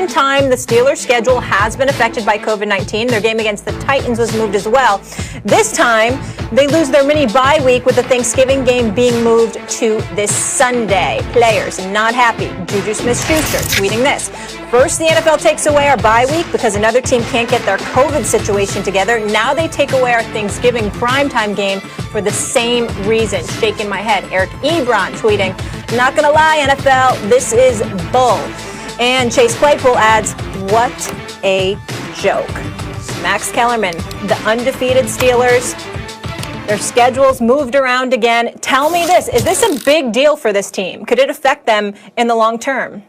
second time the Steelers' schedule has been affected by COVID-19. Their game against the Titans was moved as well. This time, they lose their mini bye week with the Thanksgiving game being moved to this Sunday. Players not happy. Juju Smith-Schuster tweeting this. First, the NFL takes away our bye week because another team can't get their COVID situation together. Now they take away our Thanksgiving primetime game for the same reason. Shaking my head. Eric Ebron tweeting, not going to lie, NFL, this is bull. And Chase Claypool adds, what a joke. Max Kellerman, the undefeated Steelers, their schedules moved around again. Tell me this, is this a big deal for this team? Could it affect them in the long term?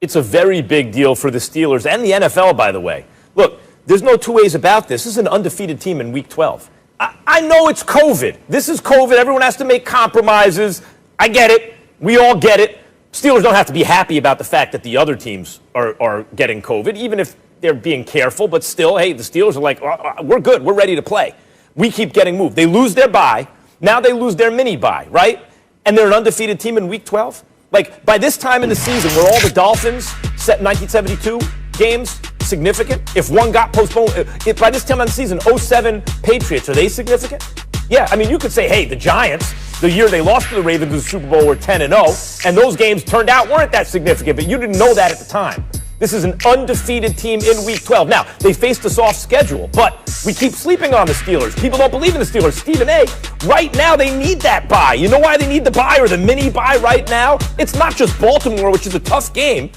It's a very big deal for the Steelers and the NFL, by the way. Look, there's no two ways about this. This is an undefeated team in Week 12. I know it's COVID. This is COVID. Everyone has to make compromises. I get it. We all get it. Steelers don't have to be happy about the fact that the other teams are getting COVID, even if they're being careful. But still, hey, the Steelers are like, we're good. We're ready to play. We keep getting moved. They lose their bye. Now they lose their mini bye, right? And they're an undefeated team in Week 12. Like, by this time in the season, were all the Dolphins set 1972 games significant? If one got postponed, if by this time in the season, 07 Patriots, are they significant? Yeah, I mean, you could say, hey, the Giants, the year they lost to the Ravens in the Super Bowl, were 10-0, and those games turned out weren't that significant, but you didn't know that at the time. This is an undefeated team in Week 12. Now, they faced a soft schedule, but we keep sleeping on the Steelers. People don't believe in the Steelers. Stephen A., right now they need that bye. You know why they need the bye or the mini bye right now? It's not just Baltimore, which is a tough game.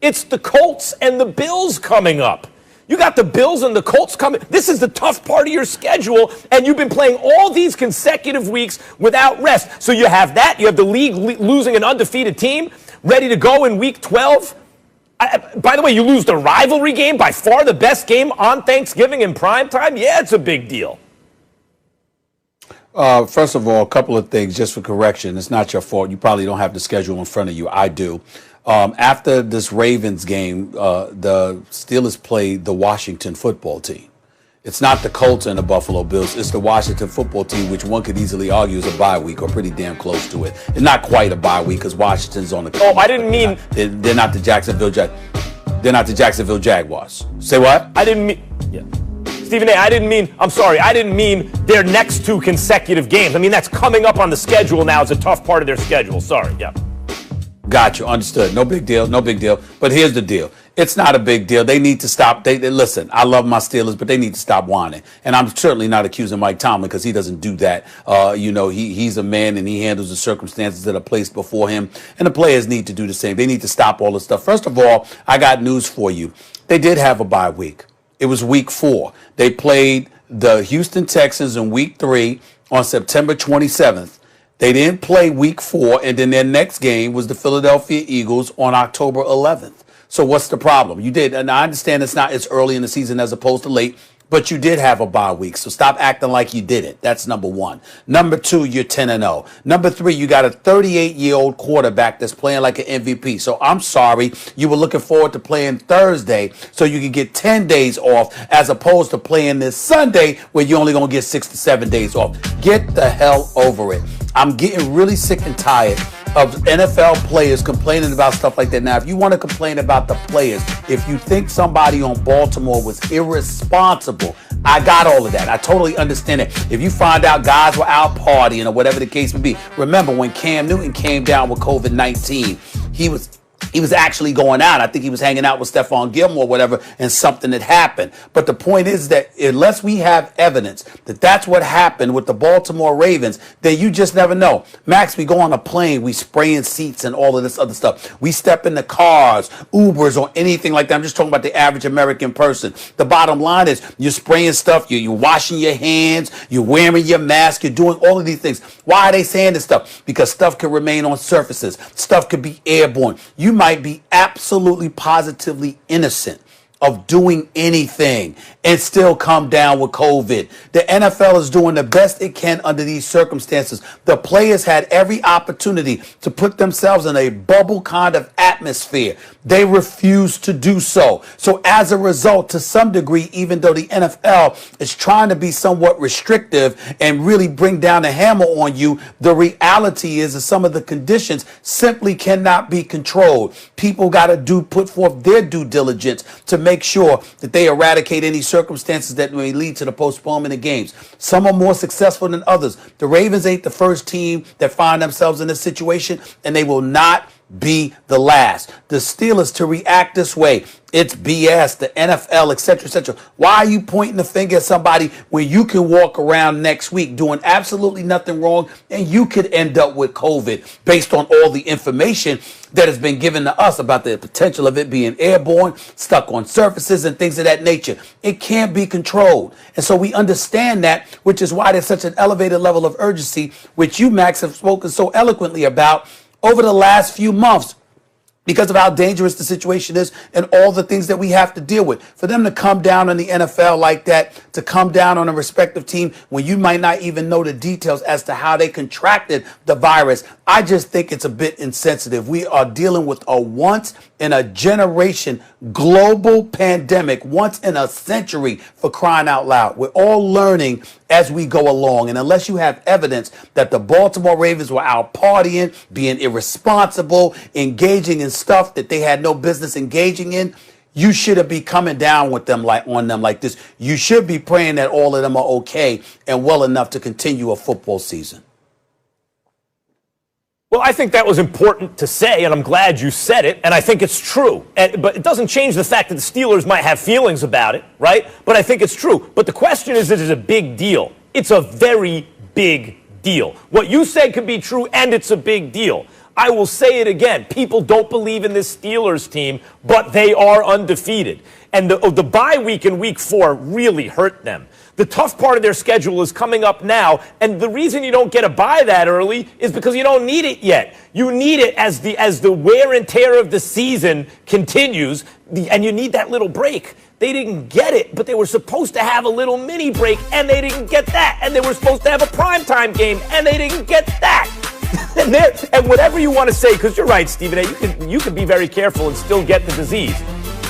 It's the Colts and the Bills coming up. You got the Bills and the Colts coming. This is the tough part of your schedule, and you've been playing all these consecutive weeks without rest. So you have that. You have the league losing an undefeated team ready to go in Week 12. By the way, you lose the rivalry game, by far the best game on Thanksgiving in prime time. Yeah, it's a big deal. First of all, a couple of things just for correction. It's not your fault. You probably don't have the schedule in front of you. I do. After this Ravens game, the Steelers played the Washington football team. It's not the Colts and the Buffalo Bills. It's the Washington football team, which one could easily argue is a bye week or pretty damn close to it. It's not quite a bye week because Washington's on the. Oh, I didn't mean they're not the Jacksonville They're not the Jacksonville Jaguars. Say what? I didn't mean. Yeah. Stephen A., I didn't mean. I'm sorry. I didn't mean their next two consecutive games. I mean that's coming up on the schedule now. It's a tough part of their schedule. Sorry. Yeah. Got you. Understood. No big deal. No big deal. But here's the deal. It's not a big deal. They need to stop. They listen, I love my Steelers, but they need to stop whining. And I'm certainly not accusing Mike Tomlin because he doesn't do that. He's a man and he handles the circumstances that are placed before him. And the players need to do the same. They need to stop all this stuff. First of all, I got news for you. They did have a bye week. It was week 4. They played the Houston Texans in week 3 on September 27th. They didn't play week 4, and then their next game was the Philadelphia Eagles on October 11th. So what's the problem? You did, and I understand it's early in the season as opposed to late, but you did have a bye week. So stop acting like you didn't. That's number 1. Number 2, you're 10-0. Number 3, you got a 38-year-old quarterback that's playing like an MVP. So I'm sorry, you were looking forward to playing Thursday so you could get 10 days off as opposed to playing this Sunday where you're only going to get 6 to 7 days off. Get the hell over it. I'm getting really sick and tired of NFL players complaining about stuff like that. Now, if you want to complain about the players, if you think somebody on Baltimore was irresponsible, I got all of that. I totally understand it. If you find out guys were out partying or whatever the case may be, remember when Cam Newton came down with COVID-19, he was actually going out. I think he was hanging out with Stephon Gilmore or whatever, and something had happened. But the point is that unless we have evidence that that's what happened with the Baltimore Ravens, then you just never know. Max, we go on a plane, we spraying seats and all of this other stuff. We step in the cars, Ubers or anything like that. I'm just talking about the average American person. The bottom line is you're spraying stuff, you're washing your hands, you're wearing your mask, you're doing all of these things. Why are they saying this stuff? Because stuff can remain on surfaces. Stuff could be airborne. You might be absolutely positively innocent of doing anything and still come down with COVID. The NFL is doing the best it can under these circumstances. The players had every opportunity to put themselves in a bubble kind of atmosphere. They refused to do so. So as a result, to some degree, even though the NFL is trying to be somewhat restrictive and really bring down the hammer on you, the reality is that some of the conditions simply cannot be controlled. People got to put forth their due diligence to make sure that they eradicate any circumstances that may lead to the postponement of games. Some are more successful than others. The Ravens ain't the first team that find themselves in this situation, and they will not be the last. The Steelers to react this way, it's BS. The NFL, etc., etc. Why are you pointing the finger at somebody when you can walk around next week doing absolutely nothing wrong and you could end up with COVID based on all the information that has been given to us about the potential of it being airborne, stuck on surfaces and things of that nature? It can't be controlled. And so we understand that, which is why there's such an elevated level of urgency, which you, Max, have spoken so eloquently about over the last few months, because of how dangerous the situation is and all the things that we have to deal with. For them to come down on the NFL like that, to come down on a respective team when you might not even know the details as to how they contracted the virus, I just think it's a bit insensitive. We are dealing with a once in a generation global pandemic, once in a century, for crying out loud. We're all learning as we go along. And unless you have evidence that the Baltimore Ravens were out partying, being irresponsible, engaging in stuff that they had no business engaging in, you shouldn't be coming down with them on them like this. You should be praying that all of them are okay and well enough to continue a football season. Well, I think that was important to say, and I'm glad you said it, and I think it's true. But it doesn't change the fact that the Steelers might have feelings about it, right? But I think it's true. But the question is, it is a big deal. It's a very big deal. What you said could be true, and it's a big deal. I will say it again. People don't believe in this Steelers team, but they are undefeated. And the bye week in week 4 really hurt them. The tough part of their schedule is coming up now, and the reason you don't get a bye that early is because you don't need it yet. You need it as the wear and tear of the season continues, and you need that little break. They didn't get it, but they were supposed to have a little mini break, and they didn't get that. And they were supposed to have a primetime game, and they didn't get that. And whatever you want to say, because you're right, Stephen A., you can be very careful and still get the disease.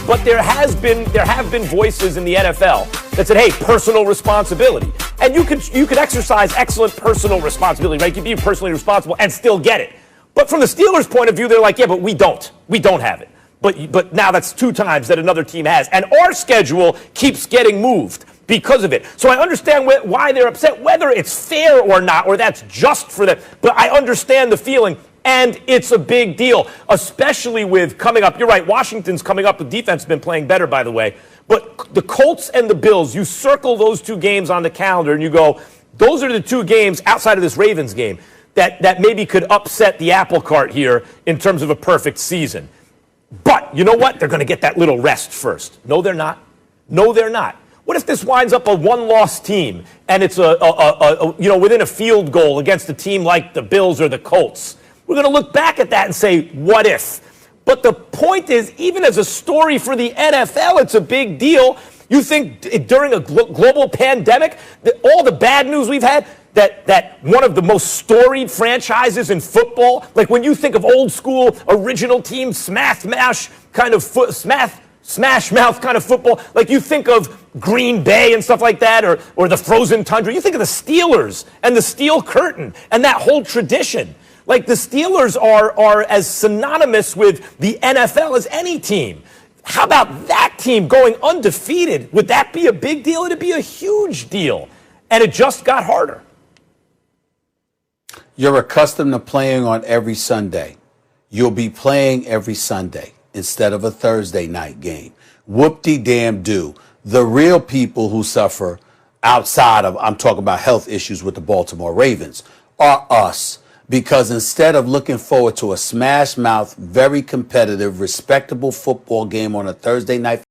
But there have been voices in the NFL that said, hey, personal responsibility. And you could exercise excellent personal responsibility, right? You can be personally responsible and still get it. But from the Steelers' point of view, they're like, yeah, but we don't. We don't have it. But now that's 2 times that another team has. And our schedule keeps getting moved because of it. So I understand why they're upset, whether it's fair or not, or that's just for them. But I understand the feeling. And it's a big deal, especially with coming up. You're right, Washington's coming up. The defense has been playing better, by the way. But the Colts and the Bills, you circle those 2 games on the calendar and you go, those are the 2 games outside of this Ravens game that maybe could upset the apple cart here in terms of a perfect season. But you know what? They're going to get that little rest first. No, they're not. No, they're not. What if this winds up a 1-loss team and it's within a field goal against a team like the Bills or the Colts? We're going to look back at that and say, what if? But the point is, even as a story for the NFL, it's a big deal. You think during a global pandemic, all the bad news we've had, that one of the most storied franchises in football, like when you think of old school, original team, smash mouth kind of football, like you think of Green Bay and stuff like that, or the frozen tundra. You think of the Steelers and the Steel Curtain and that whole tradition. Like the Steelers are as synonymous with the NFL as any team. How about that team going undefeated? Would that be a big deal? It'd be a huge deal. And it just got harder. You're accustomed to playing on every Sunday. You'll be playing every Sunday instead of a Thursday night game. Whoop-de-damn-do. The real people who suffer outside of, I'm talking about health issues with the Baltimore Ravens, are us. Because instead of looking forward to a smash-mouth, very competitive, respectable football game on a Thursday night,